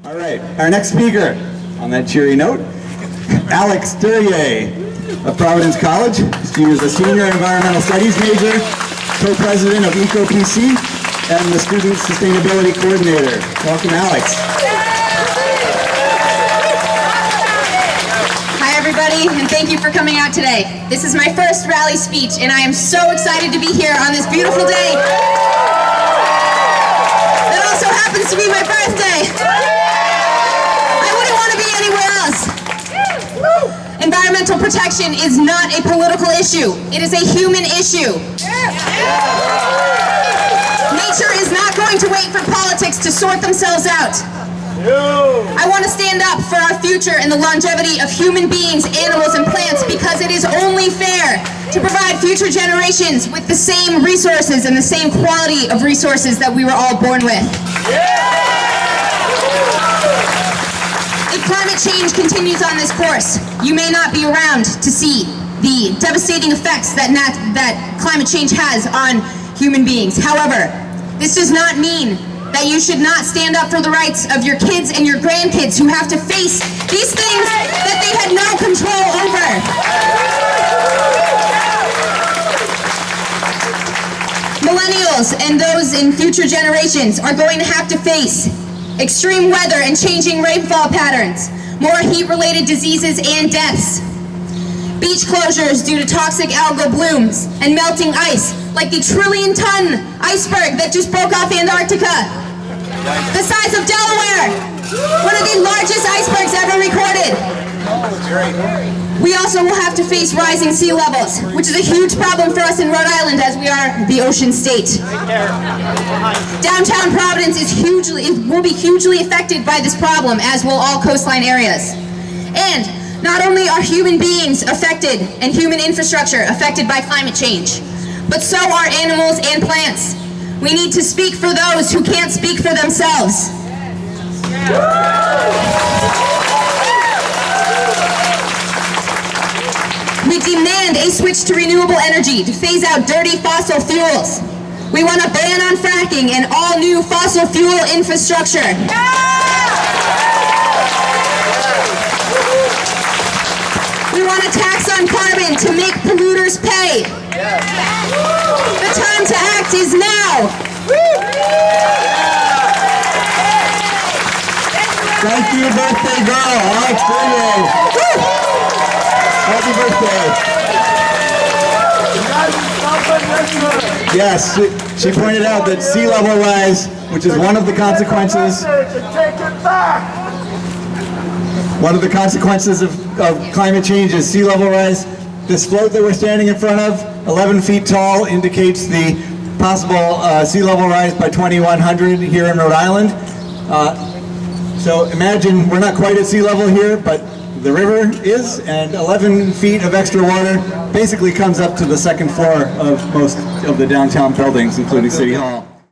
All right, our next speaker, on that cheery note, Alex Darier of Providence College. She is a senior environmental studies major, co-president of EOPC, and the student sustainability coordinator. Welcome, Alex. Hi, everybody, and thank you for coming out today. This is my first rally speech, and I am so excited to be here on this beautiful day. That also happens to be my birthday. I wouldn't want to be anywhere else. Environmental protection is not a political issue. It is a human issue. Nature is not going to wait for politics to sort themselves out. I want to stand up for our future and the longevity of human beings, animals, and plants because it is only fair to provide future generations with the same resources and the same quality of resources that we were all born with. If climate change continues on this course, you may not be around to see the devastating effects that climate change has on human beings. However, this does not mean that you should not stand up for the rights of your kids and your grandkids who have to face these things that they had no control over. Millennials and those in future generations are going to have to face extreme weather and changing rainfall patterns, more heat-related diseases and deaths, beach closures due to toxic algal blooms, and melting ice, like the trillion-ton iceberg that just broke off Antarctica, the size of Delaware, one of the largest icebergs ever recorded. We also will have to face rising sea levels, which is a huge problem for us in Rhode Island as we are the ocean state. Downtown Providence will be hugely affected by this problem, as will all coastline areas. And not only are human beings affected and human infrastructure affected by climate change, but so are animals and plants. We need to speak for those who can't speak for themselves. We demand a switch to renewable energy to phase out dirty fossil fuels. We want a ban on fracking and all new fossil fuel infrastructure. We want a tax on carbon to make polluters pay. The time to act is now. Thank you, birthday girl, Alex Darier. Happy birthday. Yes, she pointed out that sea level rise, which is one of the consequences of climate change is sea level rise. This float that we're standing in front of, 11 feet tall, indicates the possible sea level rise by 2100 here in Rhode Island. So imagine we're not quite at sea level here, but the river is, and 11 feet of extra water basically comes up to the second floor of most of the downtown buildings, including City Hall.